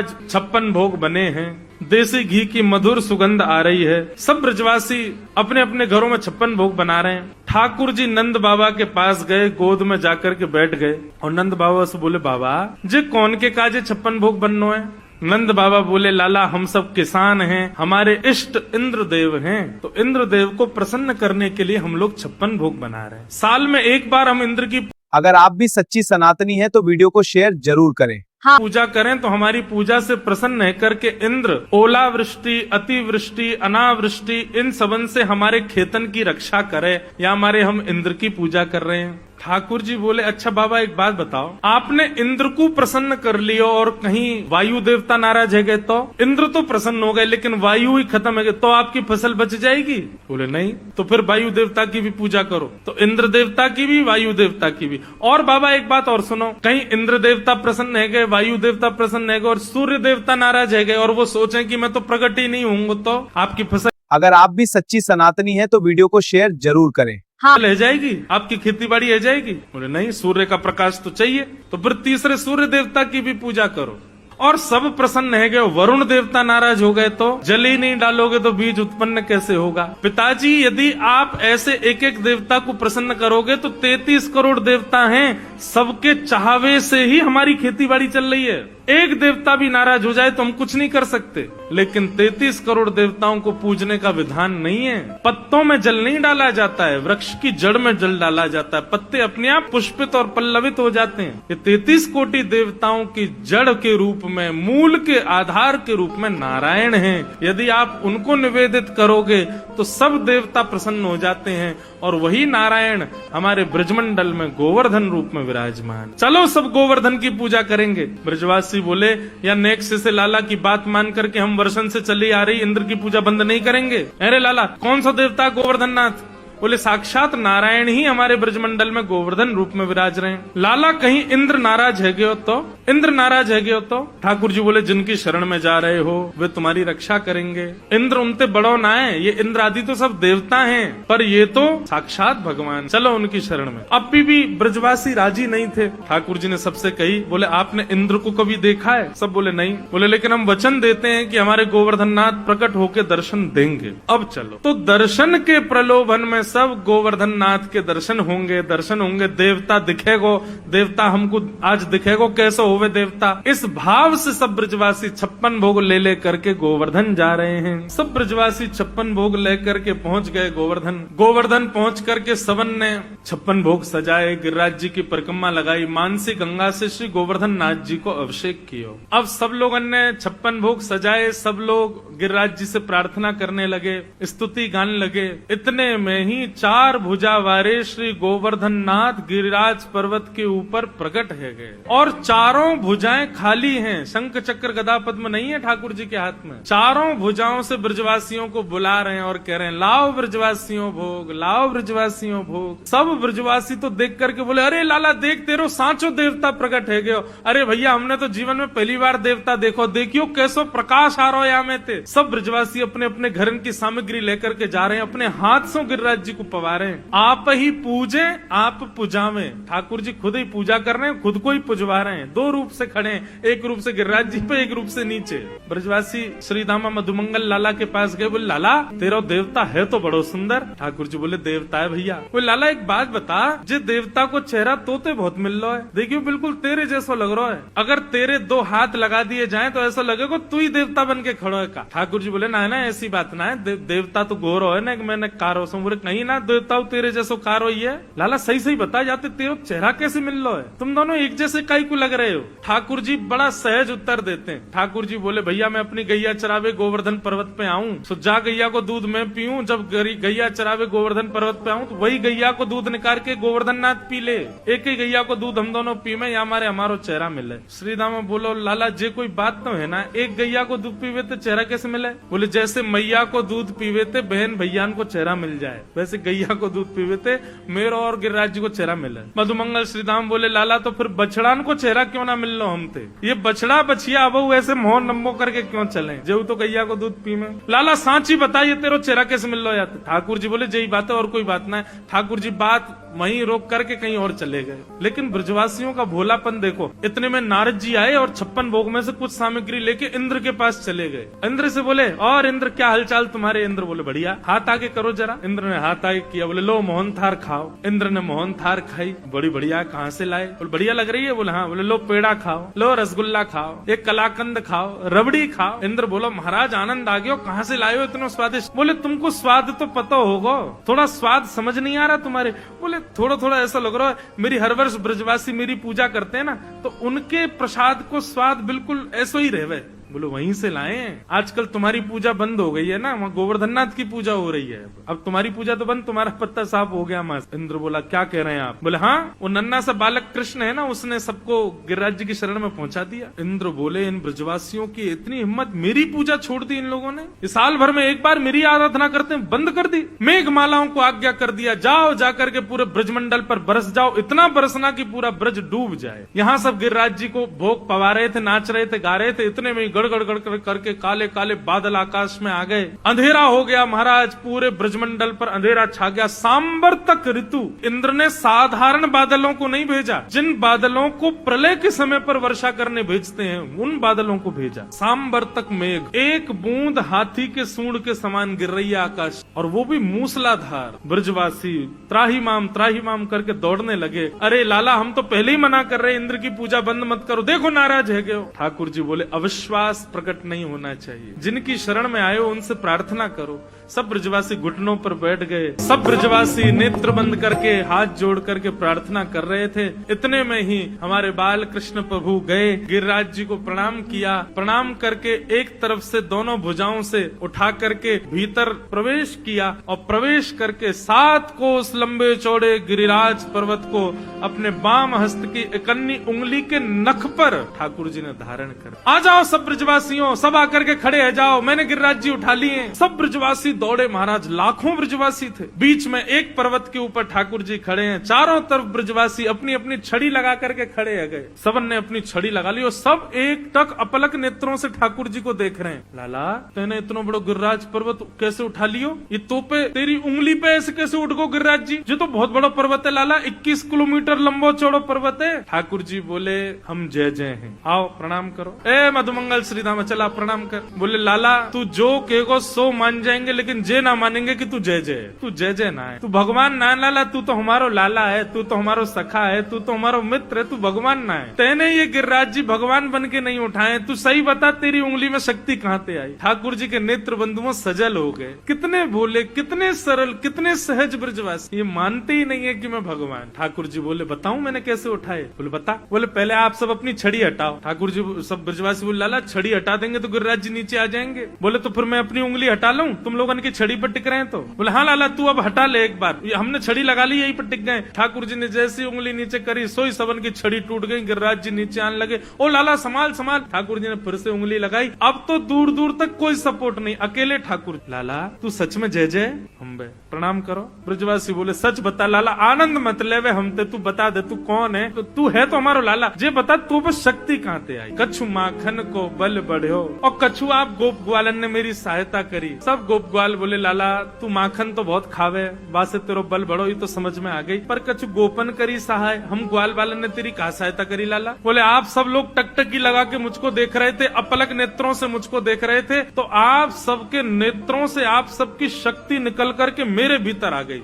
56 भोग बने हैं, देसी घी की मधुर सुगंध आ रही है। सब ब्रजवासी अपने अपने घरों में 56 भोग बना रहे हैं। ठाकुर जी नंद बाबा के पास गए, गोद में जाकर के बैठ गए और नंद बाबा से बोले, बाबा जे कौन के काजे 56 भोग बननो है? नंद बाबा बोले, लाला हम सब किसान हैं, हमारे इष्ट इंद्रदेव हैं, तो इंद्रदेव को प्रसन्न करने के लिए हम लोग 56 भोग बना रहे हैं। साल में एक बार हम इंद्र की अगर आप भी सच्ची सनातनी हैं तो वीडियो को शेयर जरूर करें। पूजा करें तो हमारी पूजा से प्रसन्न है करके इंद्र ओलावृष्टि, अतिवृष्टि, अनावृष्टि इन सबन से हमारे खेतन की रक्षा करे, या हमारे हम इंद्र की पूजा कर रहे हैं। ठाकुर जी बोले, अच्छा बाबा एक बात बताओ, आपने इंद्र को प्रसन्न कर लियो और कहीं वायु देवता नाराज है गए तो? इंद्र तो प्रसन्न हो गए लेकिन वायु ही खत्म है गए, तो आपकी फसल बच जाएगी? बोले नहीं। तो फिर वायु देवता की भी पूजा करो। तो इंद्र देवता की भी, वायु देवता की भी। और बाबा एक बात और सुनो, कहीं इंद्र देवता प्रसन्न है गए, वायु देवता प्रसन्न है गए और सूर्य देवता नाराज है गए और वो सोचे कि मैं तो प्रकट ही नहीं हूँ, तो आपकी फसल अगर आप भी सच्ची सनातनी हैं तो वीडियो को शेयर जरूर करें। ले जाएगी, आपकी खेती बाड़ी रह जाएगी? बोले नहीं, सूर्य का प्रकाश तो चाहिए। तो फिर तीसरे सूर्य देवता की भी पूजा करो। और सब प्रसन्न है गए, वरुण देवता नाराज हो गए तो जल ही नहीं डालोगे तो बीज उत्पन्न कैसे होगा? पिताजी यदि आप ऐसे एक एक देवता को प्रसन्न करोगे तो 33 करोड़ देवता हैं, सबके चाहवे से ही हमारी खेती बाड़ी चल रही है। एक देवता भी नाराज हो जाए तो हम कुछ नहीं कर सकते, लेकिन 33 करोड़ देवताओं को पूजने का विधान नहीं है। पत्तों में जल नहीं डाला जाता है, वृक्ष की जड़ में जल डाला जाता है, पत्ते अपने आप पुष्पित और पल्लवित हो जाते हैं। ये 33 कोटि देवताओं की जड़ के रूप में, मूल के आधार के रूप में नारायण हैं। यदि आप उनको निवेदित करोगे तो सब देवता प्रसन्न हो जाते हैं और वही नारायण हमारे ब्रजमंडल में गोवर्धन रूप में विराजमान। चलो सब गोवर्धन की पूजा करेंगे। ब्रजवासी बोले, या नेक्स्ट से लाला की बात मान करके हम वर्षन से चली आ रही इंद्र की पूजा बंद नहीं करेंगे। अरे लाला कौन सा देवता गोवर्धन नाथ? बोले साक्षात नारायण ही हमारे ब्रजमंडल में गोवर्धन रूप में विराज रहे हैं। लाला कहीं इंद्र नाराज है गए तो? इंद्र नाराज है गए तो? ठाकुर जी बोले, जिनकी शरण में जा रहे हो वे तुम्हारी रक्षा करेंगे। इंद्र उनते बड़ो ना है, ये इंद्र आदि तो सब देवता हैं, पर ये तो साक्षात भगवान, चलो उनकी शरण में। अब भी ब्रजवासी राजी नहीं थे। ठाकुर जी ने सबसे कही, बोले आपने इंद्र को कभी देखा है? सब बोले नहीं। बोले लेकिन हम वचन देते हैं कि हमारे गोवर्धन नाथ प्रकट होकर दर्शन देंगे। अब चलो। तो दर्शन के प्रलोभन में सब गोवर्धन नाथ के दर्शन होंगे, दर्शन होंगे। देवता दिखेगो, देवता हमको आज दिखेगो, कैसे होवे देवता। इस भाव से सब ब्रजवासी 56 भोग ले करके गोवर्धन जा रहे हैं। सब ब्रजवासी 56 भोग लेकर के पहुंच गए गोवर्धन। गोवर्धन पहुंच करके सबन ने 56 भोग सजाए, गिरिराज जी की परिक्रमा लगाई, मानसी गंगा से श्री गोवर्धन नाथ जी को अभिषेक किया। अब सब लोगों ने 56 भोग सजाए, सब लोग गिरिराज जी से प्रार्थना करने लगे, स्तुति गाने लगे। इतने में ही 4 भुजा वाले श्री गोवर्धन नाथ गिरिराज पर्वत के ऊपर प्रकट है गए और चारों भुजाएं खाली हैं। शंख चक्र गदा पद्म नहीं है ठाकुर जी के हाथ में। चारों भुजाओं से ब्रजवासियों को बुला रहे हैं और कह रहे हैं, लाओ ब्रजवासियों भोग, लाओ ब्रजवासियों भोग। सब ब्रजवासी तो देख करके बोले, अरे लाला देख, तेरो सांचो देवता प्रकट है गयो। अरे भैया हमने तो जीवन में पहली बार देवता देखो, देखियो कैसो प्रकाश आ रहा है में ते। सब ब्रजवासी अपने अपने घर की सामग्री लेकर के जा रहे हैं, अपने हाथ से गिरिराज जी को पवा रहे हैं। आप ही पूजे आप पुजावे। ठाकुर जी खुद ही पूजा कर रहे हैं, खुद को ही पुजवा रहे हैं। 2 रूप से खड़े हैं, एक रूप से गिरिराज जी पे, एक रूप से नीचे। ब्रजवासी श्री दामा मधुमंगल लाला के पास गए, बोले लाला तेरा देवता है तो बड़ो सुंदर। ठाकुर जी बोले, देवता है भैया। बोले लाला एक बात बता, जे देवता को चेहरा तोते बहुत मिल रहा है, देखियो बिल्कुल तेरे जैसा लग रहा है। अगर तेरे 2 हाथ लगा दिए जाए तो ऐसा लगेगा तू ही देवता बन के खड़ो है का। ठाकुर जी बोले, ना ऐसी बात ना है, देवता तो गोरो है ना, मैंने कारो सो। बोले कहीं ना देवता तेरे जैसो कार हुई है। लाला सही सही बता, जाते तेरा चेहरा कैसे मिल रहा है? तुम दोनों एक जैसे काई को लग रहे हो? ठाकुर जी बड़ा सहज उत्तर देते हैं। ठाकुर जी बोले, भैया मैं अपनी गैया चरावे गोवर्धन पर्वत पे आऊं, तो जा गैया को दूध मैं पीऊं। जब गैया चरावे गोवर्धन पर्वत पे आऊं तो वही गैया को दूध निकाल के गोवर्धन नाथ पी ले। एक ही गैया को दूध हम दोनों पी में, या हमारो चेहरा मिले। श्रीदामा बोलो, लाला जे कोई बात तो है ना, एक गैया को दूध पीवे तो चेहरा कैसे मिले? बोले जैसे मैया को दूध पीवे थे बहन भैया को चेहरा मिल जाए, वैसे गैया को दूध पीवे थे, मेरे और गिरिराज जी को चेहरा मिला। मधुमंगल श्रीधाम बोले लाला तो फिर बछड़ान को चेहरा क्यों ना मिल लो हम थे, ये बछड़ा बछिया अब ऐसे मोह नंबो करके क्यों चले, जो तो गैया को दूध पी में। लाला सांची बताइए तेरो चेहरा कैसे मिल लो यार। ठाकुर जी बोले यही बात है और कोई बात ना है। ठाकुर जी बात वहीं रोक करके कहीं और चले गए। लेकिन ब्रजवासियों का भोलापन देखो, इतने में नारद जी आए और 56 भोग में से कुछ सामग्री लेके इंद्र के पास चले गए। इंद्र से बोले और इंद्र क्या हालचाल तुम्हारे। इंद्र बोले बढ़िया, हाथ आगे करो जरा। इंद्र ने हाथ आगे किया, बोले लो मोहन थार खाओ। इंद्र ने मोहन थार खाई, बड़ी बढ़िया, कहाँ से लाए। बोले बढ़िया लग रही है। बोले हाँ। बोले लो पेड़ा खाओ, लो रसगुल्ला खाओ, एक कलाकंद खाओ, रबड़ी खाओ। इंद्र बोलो महाराज आनंद आ गया, कहाँ से लाए हो इतना स्वादिष्ट। बोले तुमको स्वाद तो पता होगा, थोड़ा स्वाद समझ नहीं आ रहा तुम्हारे। बोले थोड़ा थोड़ा ऐसा लग रहा है, मेरी हर वर्ष ब्रजवासी मेरी पूजा करते हैं ना, तो उनके प्रसाद को स्वाद बिल्कुल ऐसा ही रहे। बोलो वहीं से लाए हैं। आजकल तुम्हारी पूजा बंद हो गई है ना, वहाँ गोवर्धननाथ की पूजा हो रही है, अब तुम्हारी पूजा तो बंद, तुम्हारा पत्ता साफ हो गया मस्त। इंद्र बोला क्या कह रहे हैं आप। बोले हाँ, वो नन्ना सा बालक कृष्ण है ना, उसने सबको गिरिराज जी की शरण में पहुंचा दिया। इंद्र बोले इन ब्रजवासियों की इतनी हिम्मत, मेरी पूजा छोड़ दी इन लोगों ने, इस साल भर में एक बार मेरी आराधना करते हैं, बंद कर दी। मेघमालाओं को आज्ञा कर दिया, जाओ जाकर के पूरे ब्रजमंडल पर बरस जाओ, इतना बरसना कि पूरा ब्रज डूब जाए। यहाँ सब गिरिराज जी को भोग पवा रहे थे, नाच रहे थे, गा रहे थे, इतने में गड़गड़ गड़गड़ करके काले काले बादल आकाश में आ गए। अंधेरा हो गया महाराज, पूरे ब्रजमंडल पर अंधेरा छा गया। सांबर तक ऋतु। इंद्र ने साधारण बादलों को नहीं भेजा, जिन बादलों को प्रलय के समय पर वर्षा करने भेजते हैं उन बादलों को भेजा। सांबर तक मेघ, एक बूंद हाथी के सूंड के समान गिर रही है आकाश, और वो भी मूसलाधार। ब्रजवासी त्राही माम करके दौड़ने लगे। अरे लाला हम तो पहले ही मना कर रहे, इंद्र की पूजा बंद मत करो, देखो नाराज है गए। ठाकुर जी बोले अविश्वास प्रकट नहीं होना चाहिए, जिनकी शरण में आए हो उनसे प्रार्थना करो। सब ब्रजवासी घुटनों पर बैठ गए, सब ब्रजवासी नेत्र बंद करके हाथ जोड़ करके प्रार्थना कर रहे थे। इतने में ही हमारे बाल कृष्ण प्रभु गए, गिरिराज जी को प्रणाम किया, प्रणाम करके एक तरफ से दोनों भुजाओं से उठा करके भीतर प्रवेश किया, और प्रवेश करके 7 कोस लंबे चौड़े गिरिराज पर्वत को अपने बाम हस्त की इकन्नी उंगली के नख पर ठाकुर जी ने धारण कर। आ जाओ सब ब्रजवासियों, सब आकर के खड़े है जाओ, मैंने गिरिराज जी उठा लिए। सब ब्रजवासी दौड़े महाराज, लाखों ब्रजवासी थे। बीच में एक पर्वत के ऊपर ठाकुर जी खड़े हैं, चारों तरफ ब्रजवासी अपनी अपनी छड़ी लगा करके खड़े है गए। सबन ने अपनी छड़ी लगा ली और सब एक टक अपलक नेत्रों से ठाकुर जी को देख रहे हैं। लाला तेने इतना बड़ा गिरिराज पर्वत कैसे उठा लियो, ये तोपे तेरी उंगली पे ऐसे कैसे उठ गो गिरिराज जी, जो तो बहुत बड़ा पर्वत है लाला, 21 किलोमीटर लंबो चौड़ो पर्वत है। ठाकुर जी बोले हम जय जय हैं, आओ प्रणाम करो। ए मधुमंगल श्रीधाम चला प्रणाम कर। बोले लाला तू जो कहेगो सो मान जाएंगे, लेकिन जे ना मानेंगे कि तू जय जय, तू जय जय ना है, तू भगवान ना लाला, तू तो हमारो लाला है, तू तो हमारो सखा है, तू तो हमारो मित्र है, तू भगवान ना है। तेने ये गिरिराज जी भगवान बन के नहीं उठाए, तू सही बता तेरी उंगली में शक्ति कहाँ से आई। ठाकुर जी के नेत्र बंधुओं सजल हो गए। कितने भोले, कितने सरल, कितने सहज ब्रजवासी, ये मानते ही नहीं है कि मैं भगवान। ठाकुर जी बोले बताऊं मैंने कैसे उठाए। बोले बता। बोले पहले आप सब अपनी छड़ी हटाओ। ठाकुर जी सब ब्रजवासी बोले लाला छड़ी हटा देंगे तो गिरिराज जी नीचे आ जाएंगे। बोले तो फिर मैं अपनी उंगली हटा लूं, तुम लोगों की छड़ी पर टिक रहे हैं तो। बोले हाँ लाला तू अब हटा ले एक बार, हमने छड़ी लगा ली यही पर टिक गए। ठाकुर जी ने जैसी उंगली नीचे करी सोई सबन की छड़ी टूट गई, गिरिराज जी नीचे आने लगे। ओ लाला संभाल संभाल। ठाकुर जी ने फिर से उंगली लगाई, अब तो दूर दूर तक कोई सपोर्ट नहीं, अकेले ठाकुर। लाला तू सच में जय जय हम प्रणाम करो। ब्रजवासी बोले सच बता लाला, आनंद मत लेवे हम ते, तू बता दे तू कौन है। तो तू है तो हमारो लाला, जे बता तू पर शक्ति कहाँ से आई। कछु माखन को बल बढ़ो, और कछु आप गोप ग्वालन ने मेरी सहायता करी। सब गोप ग्वाल बोले लाला तू माखन तो बहुत खावे, बासे तेरो बल बढ़ो ये तो समझ में आ गई, पर कछु गोपन करी सहाय, हम ग्वाल वालन ने तेरी कहा सहायता करी लाला। बोले आप सब लोग टकटकी लगा के मुझको देख रहे थे, अपलक नेत्रों से मुझको देख रहे थे, तो आप सबके नेत्रों से आप सबकी शक्ति निकल करके मेरे भीतर आ गई।